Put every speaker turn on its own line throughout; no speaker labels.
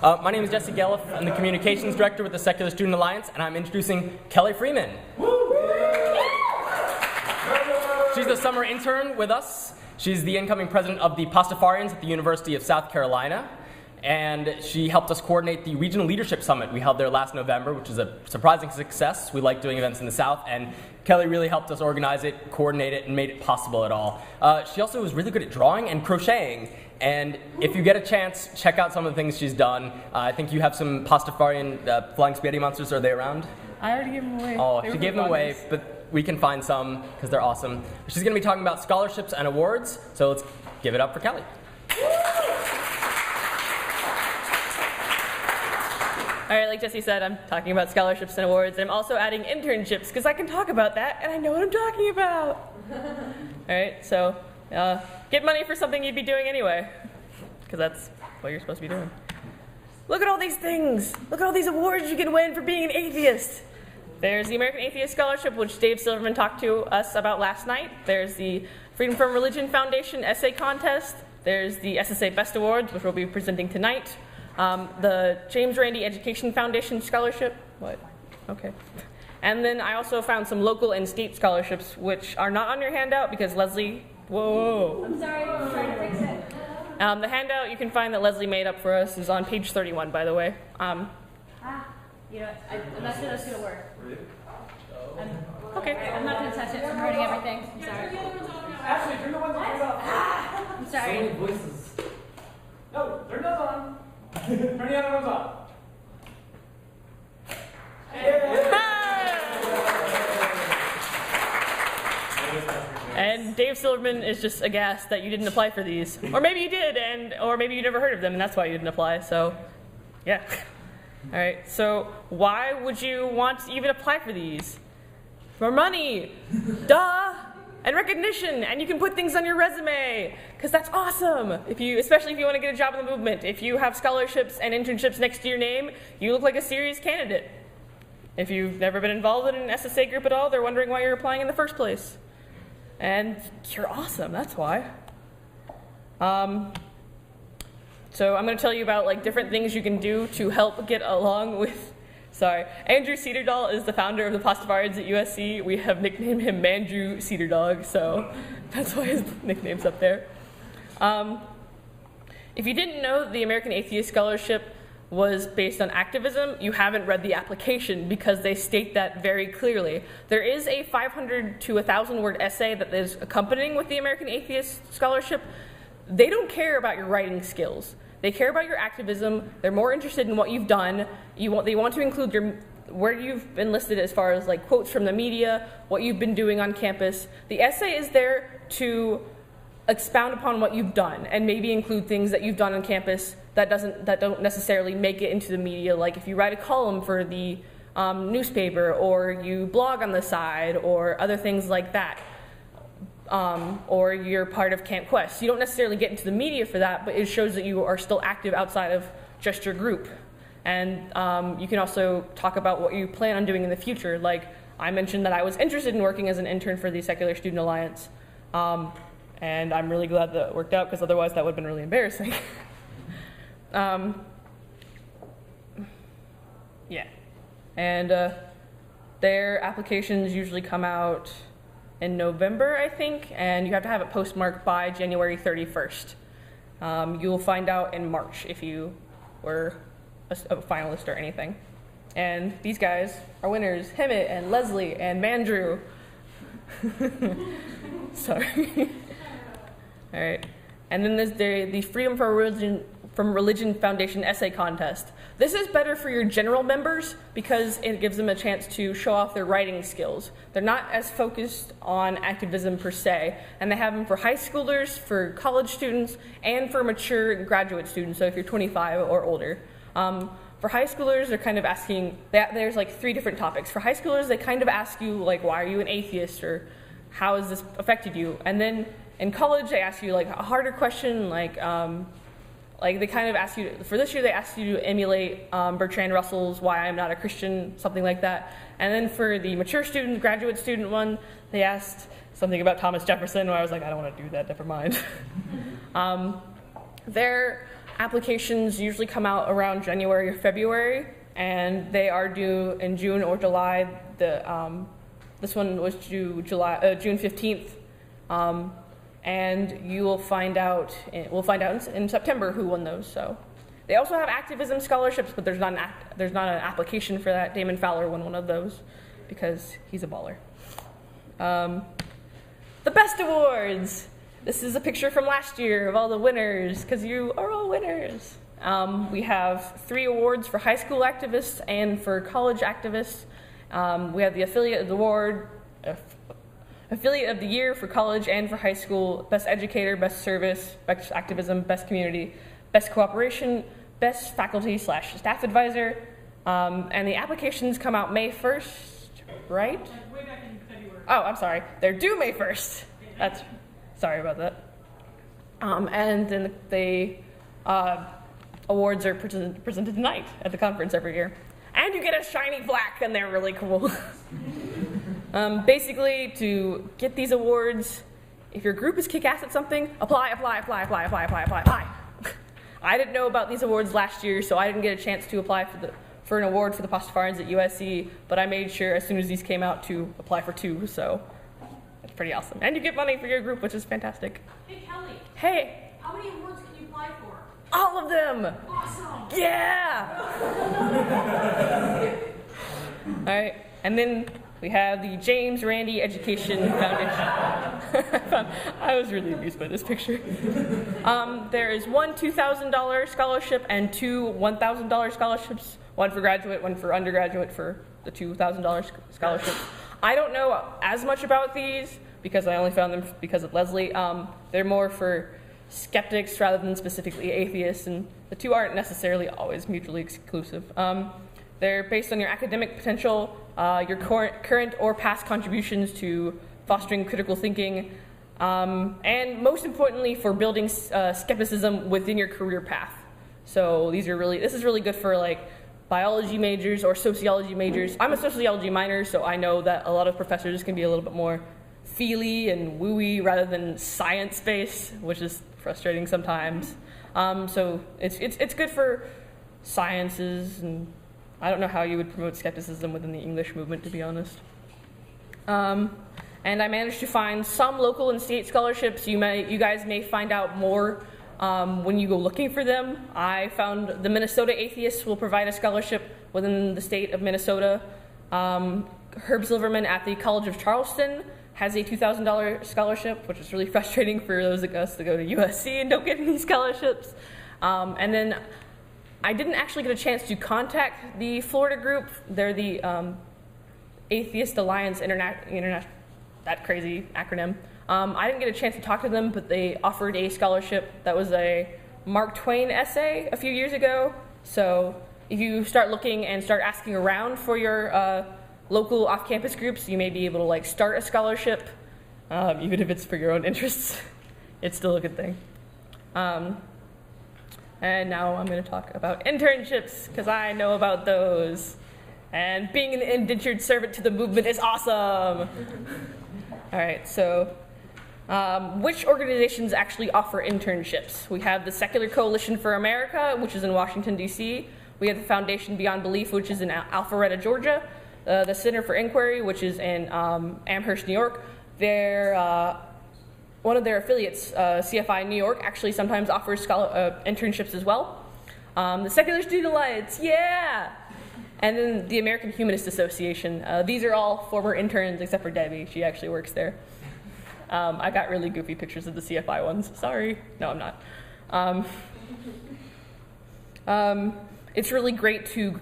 My name is Jesse Gelliff. I'm the Communications Director with the Secular Student Alliance, and I'm introducing Kelley Freeman. She's a summer intern with us. She's the incoming president of the Pastafarians at the University of South Carolina, and she helped us coordinate the Regional Leadership Summit we held there last November, which was a surprising success. We like doing events in the South, and Kelley really helped us organize it, coordinate it, and made it possible at all. She also was really good at drawing and crocheting, and if you get a chance, check out some of the things she's done. I think you have some Pastafarian flying spaghetti monsters. Are they around?
I already gave them away.
Oh, she gave them away, but we can find some because they're awesome. She's going to be talking about scholarships and awards, so let's give it up for Kelley.
All right, like Jesse said, I'm talking about scholarships and awards, and I'm also adding internships because I can talk about that and I know what I'm talking about. All right, so get money for something you'd be doing anyway, because that's what you're supposed to be doing. Look at all these things. Look at all these awards you can win for being an atheist. There's the American Atheist Scholarship, which Dave Silverman talked to us about last night. There's the Freedom from Religion Foundation Essay Contest. There's the SSA Best Awards, which we'll be presenting tonight. The James Randi Education Foundation Scholarship. What? Okay. And then I also found some local and state scholarships, which are not on your handout because Leslie... Whoa.
I'm sorry, I'm trying to fix it.
The handout you can find that Leslie made up for us is on page 31, by the way.
You know, I'm not sure that's going to work.
Okay.
I'm not going to touch it. I'm hurting everything. I'm sorry.
Ashley, turn the ones on.
I'm sorry.
Voices. No, turn those on. Turn the other ones on.
And Dave Silverman is just aghast that you didn't apply for these. Or maybe you did, or maybe you never heard of them, and that's why you didn't apply, so yeah. All right, so why would you want to even apply for these? For money, duh, and recognition, and you can put things on your resume, because that's awesome. Especially if you want to get a job in the movement. If you have scholarships and internships next to your name, you look like a serious candidate. If you've never been involved in an SSA group at all, they're wondering why you're applying in the first place. And you're awesome, that's why. So I'm going to tell you about different things you can do to help get along with, Andrew Cedardahl is the founder of the Pastafarians at USC. We have nicknamed him Mandrew Cedardog, so that's why his nickname's up there. If you didn't know the American Atheist Scholarship was based on activism, you haven't read the application because they state that very clearly. There is a 500 to 1,000 word essay that is accompanying with the American Atheist Scholarship. They don't care about your writing skills. They care about your activism. They're more interested in what you've done. They want to include where you've been listed as far as quotes from the media, what you've been doing on campus. The essay is there to expound upon what you've done and maybe include things that you've done on campus that don't necessarily make it into the media, like if you write a column for the newspaper or you blog on the side or other things like that, or you're part of Camp Quest. You don't necessarily get into the media for that, but it shows that you are still active outside of just your group. And you can also talk about what you plan on doing in the future. Like I mentioned that I was interested in working as an intern for the Secular Student Alliance. And I'm really glad that it worked out because otherwise that would have been really embarrassing. Yeah. And their applications usually come out in November, I think, and you have to have it postmarked by January 31st. You'll find out in March if you were a finalist or anything. And these guys are winners, Hemant and Leslie and Mandrew. Sorry. All right. And then there's the Freedom from Religion Foundation Essay Contest. This is better for your general members because it gives them a chance to show off their writing skills. They're not as focused on activism per se, and they have them for high schoolers, for college students, and for mature graduate students, so if you're 25 or older. For high schoolers, they're kind of asking, there's 3 different topics. For high schoolers, they kind of ask you, why are you an atheist, or how has this affected you? And then in college, they ask you, a harder question, they kind of ask you, for this year, they asked you to emulate Bertrand Russell's Why I'm Not a Christian, something like that. And then for the mature student, graduate student one, they asked something about Thomas Jefferson, where I was like, I don't want to do that, never mind. Their Applications usually come out around January or February, and they are due in June or July. This one was due June 15th, and you will find out. We'll find out in September who won those. So, they also have activism scholarships, but there's not an application for that. Damon Fowler won one of those because he's a baller. The best awards. This is a picture from last year of all the winners, because you are all winners. We have 3 awards for high school activists and for college activists. We have the Affiliate Award, Affiliate of the Year for college and for high school, Best Educator, Best Service, Best Activism, Best Community, Best Cooperation, Best Faculty/Staff Advisor, and the applications come out May 1st, right?
Way back in February.
Oh, I'm sorry. They're due May 1st. Sorry about that. And then the awards are presented tonight at the conference every year. And you get a shiny plaque, and they're really cool. Basically, to get these awards, if your group is kick-ass at something, apply. I didn't know about these awards last year, so I didn't get a chance to apply for an award for the Pastafarians at USC, but I made sure as soon as these came out to apply for 2, so it's pretty awesome. And you get money for your group, which is fantastic.
Hey, Kelly.
Hey,
How many awards can you apply for?
all of them!
Awesome.
Yeah! All right, and then we have the James Randi Education Foundation. I was really amused by this picture. There is 1 $2,000 scholarship and 2 $1,000 scholarships, one for graduate, one for undergraduate for the $2,000 scholarships. I don't know as much about these because I only found them because of Leslie. They're more for skeptics rather than specifically atheists, and the two aren't necessarily always mutually exclusive. They're based on your academic potential, your current or past contributions to fostering critical thinking, and most importantly for building skepticism within your career path. So this is really good for like biology majors or sociology majors. I'm a sociology minor, so I know that a lot of professors can be a little bit more feely and wooey rather than science-based, which is frustrating sometimes. So it's good for sciences, and I don't know how you would promote skepticism within the English movement, to be honest. And I managed to find some local and state scholarships. You guys may find out more when you go looking for them. I found the Minnesota Atheists will provide a scholarship within the state of Minnesota. Herb Silverman at the College of Charleston has a $2,000 scholarship, which is really frustrating for those of us that go to USC and don't get any scholarships. And then I didn't actually get a chance to contact the Florida group. They're the Atheist Alliance International, that crazy acronym. I didn't get a chance to talk to them, but they offered a scholarship that was a Mark Twain essay a few years ago. So if you start looking and start asking around for your local off-campus groups, you may be able to like start a scholarship, even if it's for your own interests. It's still a good thing. And now I'm going to talk about internships, because I know about those. And being an indentured servant to the movement is awesome. All right, so which organizations actually offer internships? We have the Secular Coalition for America, which is in Washington, D.C. We have the Foundation Beyond Belief, which is in Alpharetta, Georgia. The Center for Inquiry, which is in Amherst, New York. One of their affiliates, CFI New York, actually sometimes offers internships as well. The Secular Student Alliance, yeah! And then the American Humanist Association. These are all former interns, except for Debbie. She actually works there. I got really goofy pictures of the CFI ones. Sorry. No, I'm not. It's really great to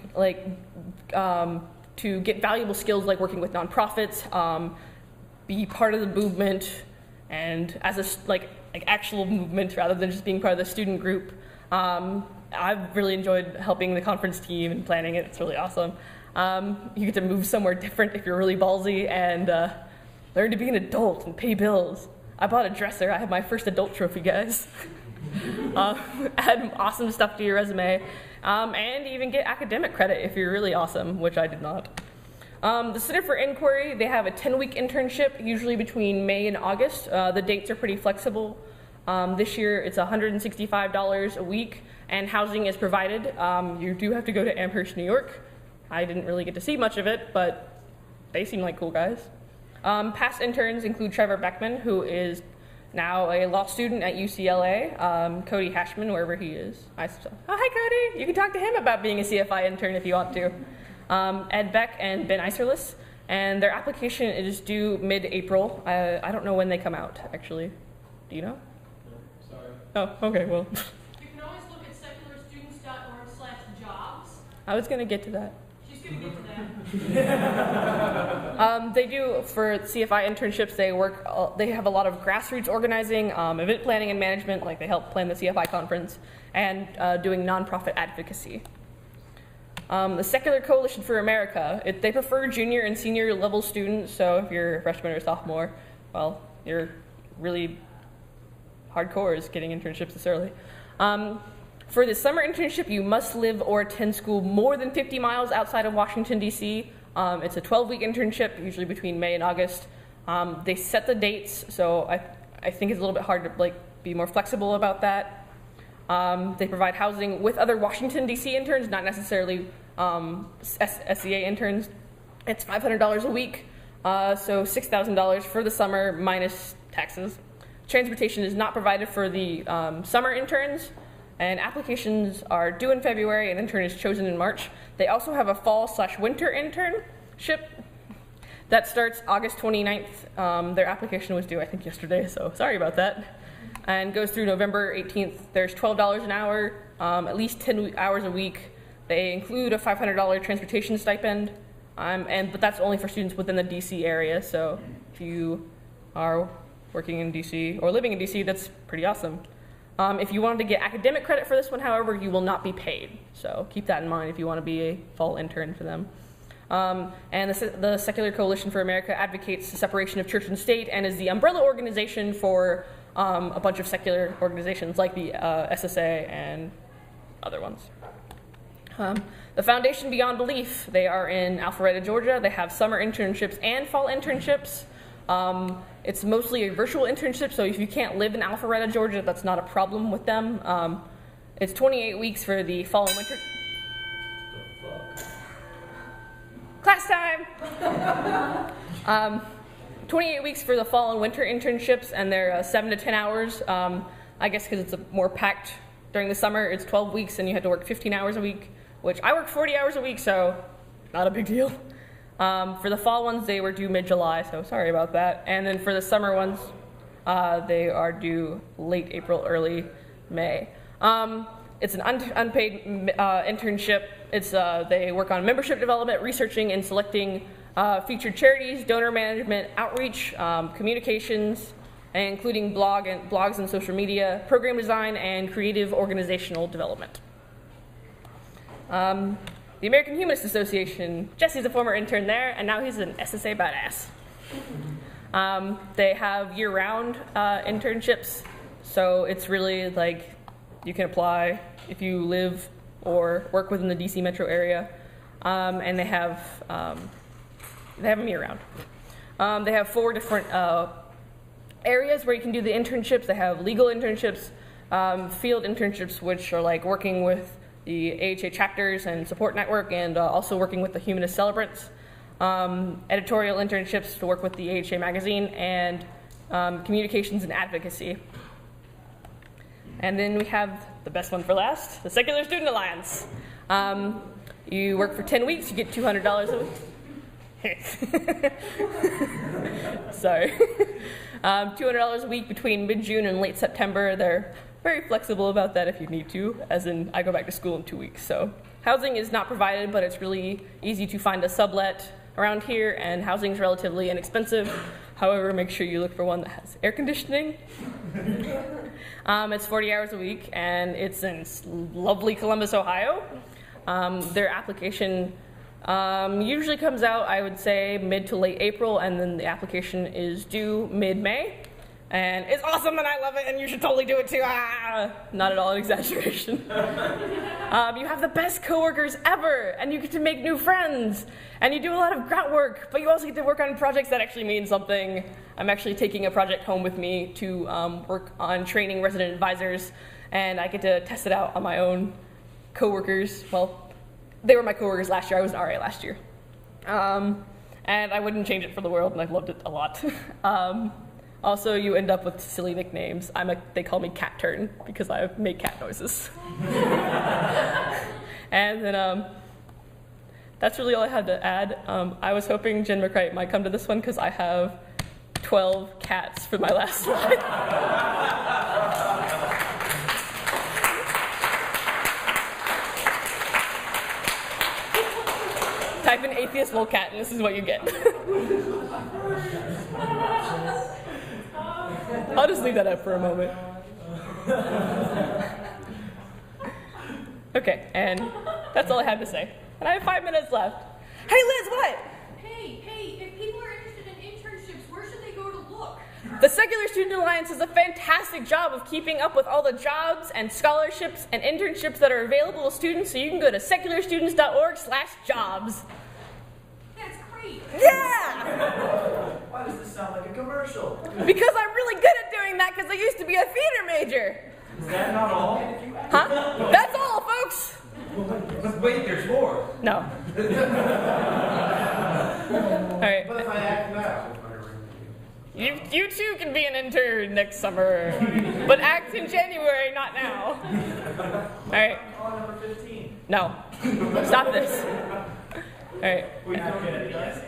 get valuable skills like working with nonprofits, be part of the movement, and as a actual movement rather than just being part of the student group. I've really enjoyed helping the conference team and planning it. It's really awesome. You get to move somewhere different if you're really ballsy and learn to be an adult and pay bills. I bought a dresser. I have my first adult trophy, guys. Add awesome stuff to your resume, and even get academic credit if you're really awesome, which I did not. The Center for Inquiry, they have a 10-week internship, usually between May and August. The dates are pretty flexible. This year, it's $165 a week, and housing is provided. You do have to go to Amherst, New York. I didn't really get to see much of it, but they seem like cool guys. Past interns include Trevor Beckman, who is now a law student at UCLA, Cody Hashman, wherever he is. Oh, hi, Cody. You can talk to him about being a CFI intern if you want to. Ed Beck and Ben Iserlis, and their application is due mid-April. I don't know when they come out, actually. Do you know?
No, sorry.
Oh, okay, well.
You can always look at secularstudents.org/jobs.
I was going to get to that.
She's going to get to that.
They do, for CFI internships, they have a lot of grassroots organizing, event planning and management, like they help plan the CFI conference, and doing nonprofit advocacy. The Secular Coalition for America, they prefer junior and senior level students, so if you're a freshman or sophomore, well, you're really hardcore is getting internships this early. For the summer internship, you must live or attend school more than 50 miles outside of Washington, D.C. It's a 12-week internship, usually between May and August. They set the dates, so I think it's a little bit hard to be more flexible about that. They provide housing with other Washington, D.C. interns, not necessarily SCA interns. It's $500 a week, so $6,000 for the summer minus taxes. Transportation is not provided for the summer interns, and applications are due in February, and intern is chosen in March. They also have a fall/winter internship that starts August 29th. Their application was due, I think, yesterday, so sorry about that. And goes through November 18th. There's $12 an hour, at least 10 hours a week. They include a $500 transportation stipend, but that's only for students within the DC area, so if you are working in DC or living in DC, that's pretty awesome. If you wanted to get academic credit for this one, however, you will not be paid, so keep that in mind if you want to be a fall intern for them. And the Secular Coalition for America advocates the separation of church and state and is the umbrella organization for a bunch of secular organizations like the SSA and other ones. The Foundation Beyond Belief, they are in Alpharetta, Georgia. They have summer internships and fall internships. It's mostly a virtual internship, so if you can't live in Alpharetta, Georgia, that's not a problem with them. It's 28 weeks for the fall and winter. Class time! 28 weeks for the fall and winter internships, and they're 7 to 10 hours. I guess because it's more packed during the summer, it's 12 weeks, and you have to work 15 hours a week, which I work 40 hours a week, so not a big deal. For the fall ones, they were due mid-July, so sorry about that. And then for the summer ones, they are due late April, early May. It's an unpaid internship. They work on membership development, researching and selecting featured charities, donor management, outreach, communications, including blogs and social media, program design, and creative organizational development. The American Humanist Association, Jesse's a former intern there, and now he's an SSA badass. They have year-round internships, so it's really like you can apply if you live or work within the DC metro area, and they have them year-round. They have 4 different areas where you can do the internships. They have legal internships, field internships, which are like working with the AHA chapters and support network, and also working with the Humanist Celebrants, editorial internships to work with the AHA magazine, and communications and advocacy. And then we have the best one for last, the Secular Student Alliance. You work for 10 weeks, you get $200 a week. Sorry. $200 a week between mid-June and late September. They're very flexible about that if you need to, as in I go back to school in 2 weeks. So housing is not provided, but it's really easy to find a sublet around here, and housing is relatively inexpensive. However, make sure you look for one that has air conditioning. It's 40 hours a week, and it's in lovely Columbus, Ohio. Their application usually comes out, I would say, mid to late April, and then the application is due mid-May. And it's awesome, and I love it, and you should totally do it too. Not at all an exaggeration. You have the best coworkers ever, and you get to make new friends, and you do a lot of grunt work, but you also get to work on projects that actually mean something. I'm actually taking a project home with me to work on training resident advisors and I get to test it out on my own coworkers. Well, they were my coworkers last year. I was an RA last year. And I wouldn't change it for the world, and I've loved it a lot. Also, you end up with silly nicknames. They call me Cat Turn because I make cat noises. And then that's really all I had to add. I was hoping Jen McCright might come to this one because I have 12 cats for my last slide. Type in atheist lolcat and this is what you get. I'll just leave that up for a moment. Okay, and that's all I have to say. And I have 5 minutes left. Hey Liz, what?
Hey, if people are interested in internships, where should they go to look?
The Secular Student Alliance does a fantastic job of keeping up with all the jobs and scholarships and internships that are available to students, so you can go to secularstudents.org/jobs.
That's great.
Yeah!
Why does this sound like a commercial?
Because I'm really good at doing that because I used to be a theater major.
Is that not all?
Huh? That's all, folks.
But wait, there's more.
No. All right.
What if I act now?
You too can be an intern next summer, but act in January, not now. All right.
Call number 15.
No. Stop this. All right.
We don't get it. Yes.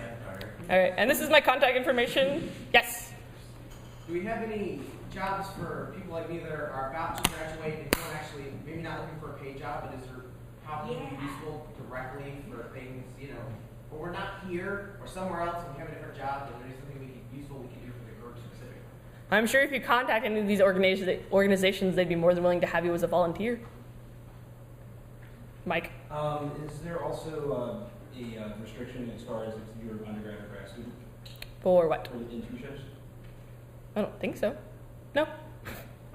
All right. And this is my contact information. Yes.
Do we have any jobs for people like me that are about to graduate and don't actually, maybe not looking for a paid job, but is there how can we be useful directly for things, or we're not here or somewhere else and we have a different job, and there's something useful we can do for the group specifically?
I'm sure if you contact any of these organizations, they'd be more than willing to have you as a volunteer. Mike.
Is there also a restriction as far as if you're an undergrad or grad student
For what?
for the internships?
I don't think so. No.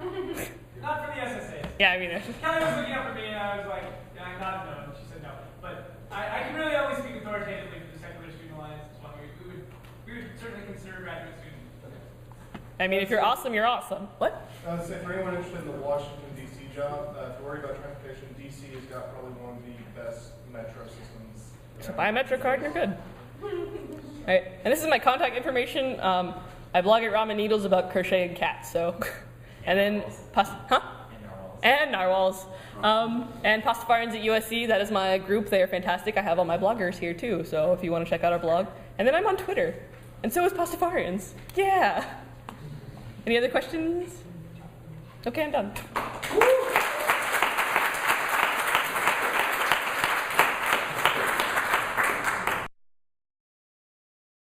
Not for the SSAs.
Yeah, I mean.
Kelley was looking out for me, and I was like, yeah, I got no. And she said no. But I can really only speak authoritatively for the Secular Student Alliance. We would certainly consider graduate students.
I mean, if you're awesome, you're awesome. What?
So for anyone interested in the Washington, D.C. job, if you're worried about transportation, D.C. has got probably one of the best metro systems.
So buy a Metro card and you're good. Alright, and this is my contact information. I blog at Ramen Needles about crocheting cats, so. And then, And narwhals. And Pastafarians at USC, that is my group. They are fantastic. I have all my bloggers here too, so if you want to check out our blog. And then I'm on Twitter. And so is Pastafarians. Yeah! Any other questions? Okay, I'm done.